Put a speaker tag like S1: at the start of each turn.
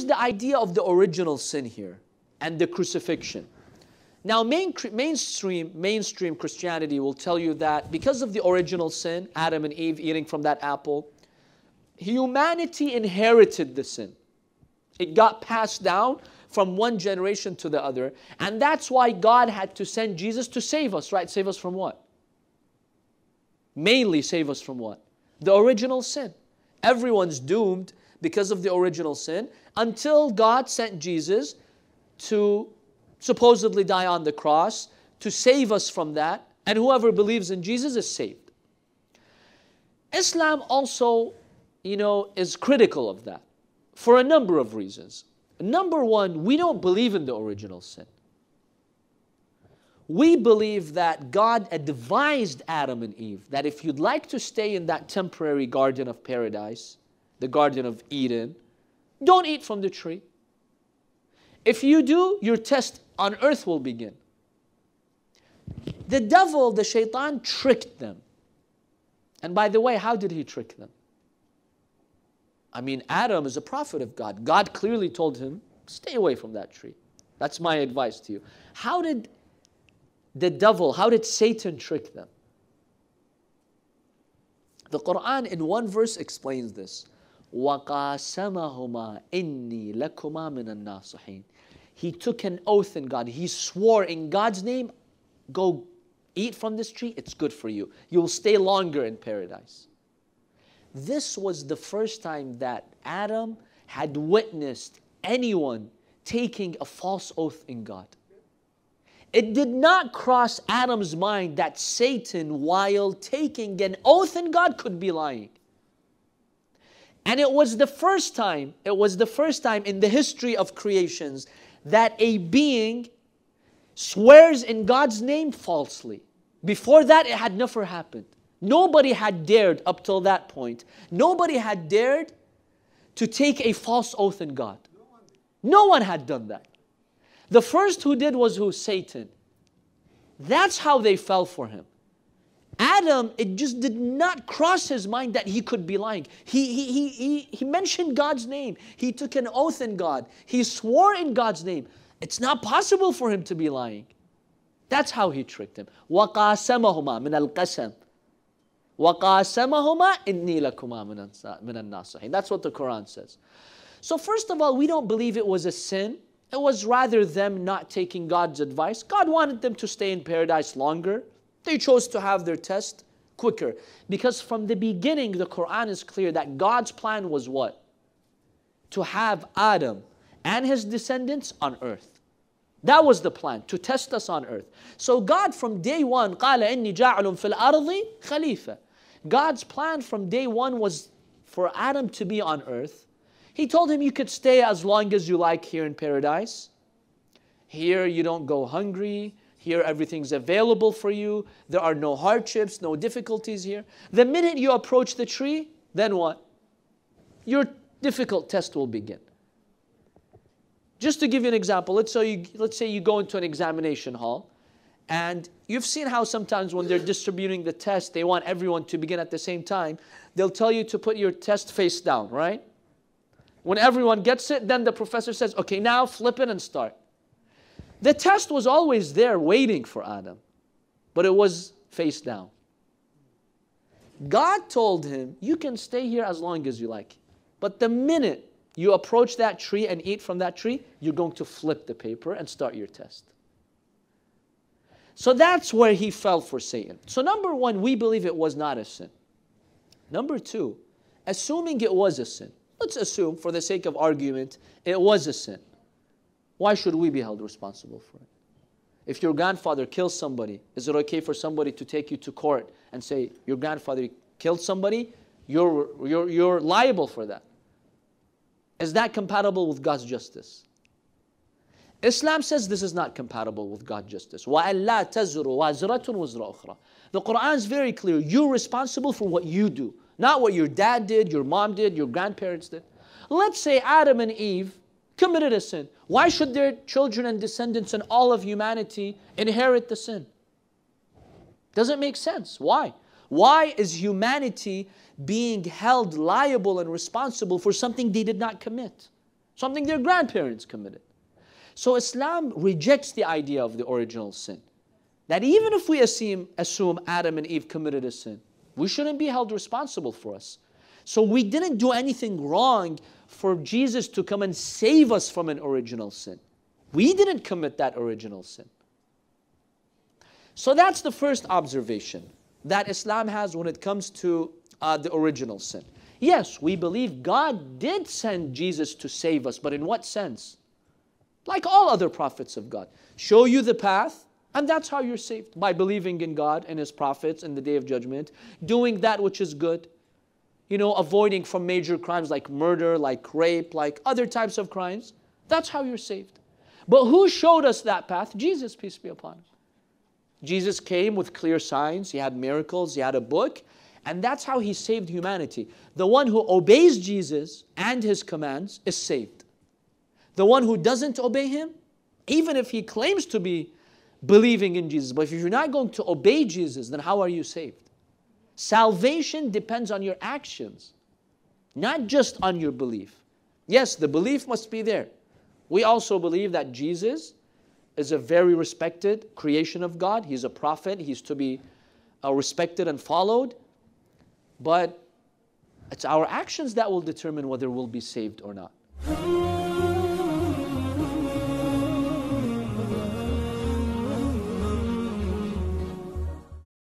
S1: there's the idea of the original sin here and the crucifixion. Now, mainstream Christianity will tell you that because of the original sin, Adam and Eve eating from that apple, humanity inherited the sin. It got passed down from one generation to the other. And that's why God had to send Jesus to save us, right? Save us from what? Mainly save us from what? The original sin. Everyone's doomed because of the original sin until God sent Jesus to supposedly die on the cross to save us from that. And whoever believes in Jesus is saved. Islam also, is critical of that for a number of reasons. Number one, we don't believe in the original sin. We believe that God advised Adam and Eve that if you'd like to stay in that temporary garden of paradise, the Garden of Eden, don't eat from the tree. If you do, your test on earth will begin. The devil, the shaitan, tricked them. And by the way, how did he trick them? I mean, Adam is a prophet of God. God clearly told him, stay away from that tree. That's my advice to you. How did Satan trick them? The Quran in one verse explains this. وَقَاسَمَهُمَا إِنِّي لَكُمَا مِنَ النَّاصِحِينَ. He took an oath in God. He swore in God's name, go eat from this tree, it's good for you. You will stay longer in paradise. This was the first time that Adam had witnessed anyone taking a false oath in God. It did not cross Adam's mind that Satan, while taking an oath in God, could be lying. And it was the first time in the history of creations that a being swears in God's name falsely. Before that, it had never happened. Nobody had dared up till that point. Nobody had dared to take a false oath in God. No one had done that. The first who did was who? Satan. That's how they fell for him. Adam, it just did not cross his mind that he could be lying. He mentioned God's name. He took an oath in God. He swore in God's name. It's not possible for him to be lying. That's how he tricked him. وَقَاسَمَهُمَا مِنَ الْقَسَمِ وَقَاسَمَهُمَا إِنِّي لَكُمَا مِنَ النَّاصِحِينَ. That's what the Quran says. So first of all, we don't believe it was a sin. It was rather them not taking God's advice. God wanted them to stay in paradise longer. They chose to have their test quicker. Because from the beginning, the Quran is clear that God's plan was what? To have Adam and his descendants on earth. That was the plan, to test us on earth. So God from day one, قَالَ إِنِّي جَاعِلٌ فِي الْأَرْضِ خَلِيفَةً. God's plan from day one was for Adam to be on earth. He told him you could stay as long as you like here in paradise. Here you don't go hungry. Here everything's available for you. There are no hardships, no difficulties here. The minute you approach the tree, then what? Your difficult test will begin. Just to give you an example, let's say you go into an examination hall, and you've seen how sometimes when they're distributing the test, they want everyone to begin at the same time. They'll tell you to put your test face down, right? When everyone gets it, then the professor says, okay, now flip it and start. The test was always there waiting for Adam, but it was face down. God told him, you can stay here as long as you like. But the minute you approach that tree and eat from that tree, you're going to flip the paper and start your test. So that's where he fell for Satan. So number one, we believe it was not a sin. Number two, assuming it was a sin. Let's assume, for the sake of argument, it was a sin. Why should we be held responsible for it? If your grandfather kills somebody, is it okay for somebody to take you to court and say, your grandfather killed somebody? You're liable for that. Is that compatible with God's justice? Islam says this is not compatible with God's justice. وَأَلَّا تَزْرُ وَازِرَةٌ وِزْرَ أُخْرَى. The Quran is very clear. You're responsible for what you do. Not what your dad did, your mom did, your grandparents did. Let's say Adam and Eve committed a sin. Why should their children and descendants and all of humanity inherit the sin? Doesn't make sense. Why? Why is humanity being held liable and responsible for something they did not commit? something their grandparents committed. So Islam rejects the idea of the original sin. That even if we assume Adam and Eve committed a sin, we shouldn't be held responsible for us. So we didn't do anything wrong for Jesus to come and save us from an original sin. We didn't commit that original sin. So that's the first observation that Islam has when it comes to the original sin. Yes, we believe God did send Jesus to save us, but in what sense? Like all other prophets of God. Show you the path, and that's how you're saved. By believing in God and His prophets in the Day of Judgment, doing that which is good, avoiding from major crimes like murder, like rape, like other types of crimes. That's how you're saved. But who showed us that path? Jesus, peace be upon Him. Jesus came with clear signs. He had miracles. He had a book. And that's how He saved humanity. The one who obeys Jesus and His commands is saved. The one who doesn't obey Him, even if he claims to be believing in Jesus, but if you're not going to obey Jesus, then how are you saved? Salvation depends on your actions, not just on your belief. Yes, the belief must be there. We also believe that Jesus is a very respected creation of God. He's a prophet. He's to be respected and followed. But it's our actions that will determine whether we'll be saved or not.